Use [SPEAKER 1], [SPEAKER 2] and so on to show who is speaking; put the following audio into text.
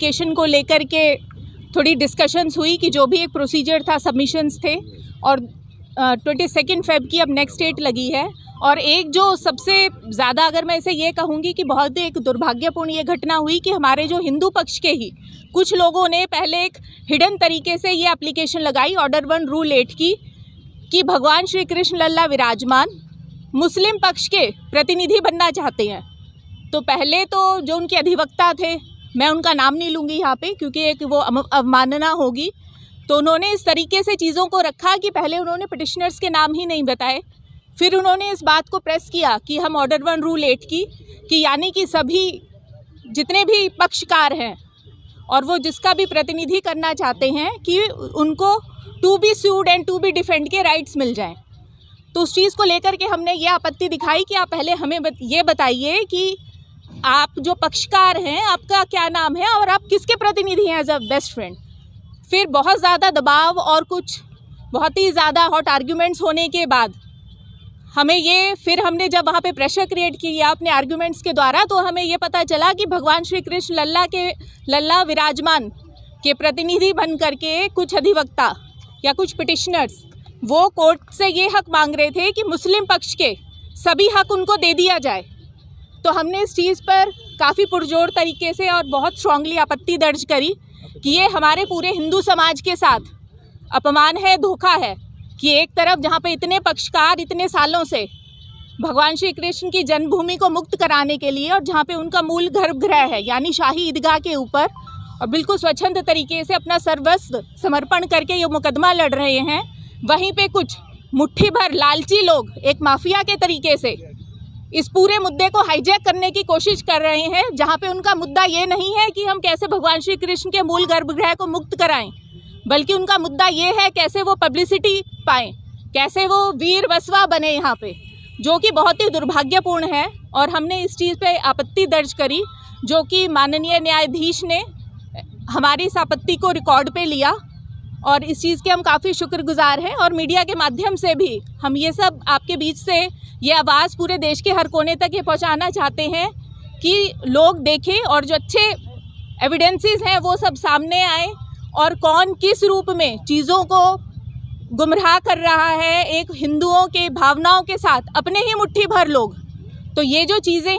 [SPEAKER 1] Application को लेकर के थोड़ी डिस्कशंस हुई कि जो भी एक प्रोसीजर था, सबमिशंस थे, और 22 फ़ेब की अब नेक्स्ट डेट लगी है। और एक जो सबसे ज़्यादा अगर मैं इसे ये कहूँगी कि बहुत ही एक दुर्भाग्यपूर्ण ये घटना हुई कि हमारे जो हिंदू पक्ष के ही कुछ लोगों ने पहले एक हिडन तरीके से ये एप्लीकेशन लगाई ऑर्डर 1 रूल 8 की कि भगवान श्री कृष्ण लल्ला विराजमान मुस्लिम पक्ष के प्रतिनिधि बनना चाहते हैं। तो पहले तो जो उनके अधिवक्ता थे, मैं उनका नाम नहीं लूँगी यहाँ पे क्योंकि एक वो अवमानना होगी, तो उन्होंने इस तरीके से चीज़ों को रखा कि पहले उन्होंने पिटिशनर्स के नाम ही नहीं बताए, फिर उन्होंने इस बात को प्रेस किया कि हम ऑर्डर 1 रूल 8 की कि यानी कि सभी जितने भी पक्षकार हैं और वो जिसका भी प्रतिनिधि करना चाहते हैं कि उनको to be sued and to be defend के राइट्स मिल जाएं। तो उस चीज़ को लेकर के हमने ये आपत्ति दिखाई कि आप पहले हमें ये बताइए कि आप जो पक्षकार हैं आपका क्या नाम है और आप किसके प्रतिनिधि हैं एज अ बेस्ट फ्रेंड। फिर बहुत ज़्यादा दबाव और कुछ बहुत ही ज़्यादा हॉट आर्ग्यूमेंट्स होने के बाद फिर हमने जब वहाँ पे प्रेशर क्रिएट किया अपने आर्ग्यूमेंट्स के द्वारा, तो हमें ये पता चला कि भगवान श्री कृष्ण लल्ला विराजमान के प्रतिनिधि बन करके कुछ अधिवक्ता या कुछ पिटिशनर्स वो कोर्ट से ये हक मांग रहे थे कि मुस्लिम पक्ष के सभी हक उनको दे दिया जाए। तो हमने इस चीज़ पर काफ़ी पुरजोर तरीके से और बहुत स्ट्रांगली आपत्ति दर्ज करी कि ये हमारे पूरे हिंदू समाज के साथ अपमान है, धोखा है कि एक तरफ जहाँ पे इतने पक्षकार इतने सालों से भगवान श्री कृष्ण की जन्मभूमि को मुक्त कराने के लिए और जहाँ पे उनका मूल गर्भगृह है यानी शाही ईदगाह के ऊपर और बिल्कुल स्वच्छंद तरीके से अपना सर्वस्व समर्पण करके ये मुकदमा लड़ रहे हैं, वहीं पे कुछ मुट्ठी भर लालची लोग एक माफिया के तरीके से इस पूरे मुद्दे को हाईजैक करने की कोशिश कर रहे हैं, जहाँ पे उनका मुद्दा ये नहीं है कि हम कैसे भगवान श्री कृष्ण के मूल गर्भगृह को मुक्त कराएं, बल्कि उनका मुद्दा ये है कैसे वो पब्लिसिटी पाएं, कैसे वो वीर वसवा बने यहाँ पे, जो कि बहुत ही दुर्भाग्यपूर्ण है। और हमने इस चीज़ पे आपत्ति दर्ज करी, जो कि माननीय न्यायाधीश ने हमारी इस आपत्ति को रिकॉर्ड पे लिया और इस चीज़ के हम काफ़ी शुक्रगुजार हैं। और मीडिया के माध्यम से भी हम ये सब आपके बीच से ये आवाज़ पूरे देश के हर कोने तक ये पहुंचाना चाहते हैं कि लोग देखें और जो अच्छे एविडेंसेस हैं वो सब सामने आए और कौन किस रूप में चीज़ों को गुमराह कर रहा है एक हिंदुओं के भावनाओं के साथ, अपने ही मुट्ठी भर लोग। तो ये जो चीज़ें